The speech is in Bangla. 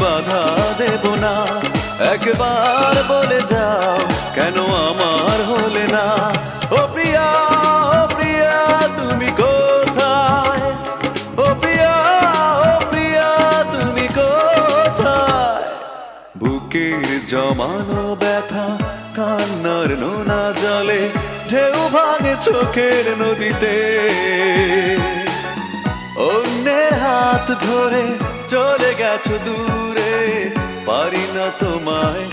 বাধা দেব না। একবার বলে যাও কেন আমার হলে না। ও প্রিয়া, ও প্রিয়া তুমি কোথায়? ও প্রিয়া, ও প্রিয়া তুমি কোথায়? বুকের জমানো ব্যথা কান্নার নোনা জলে ঢেউ ভাঙে চোখের নদীতে। অন্যের হাত ধরে চলে গেছো দূরে, পারি না তোমায়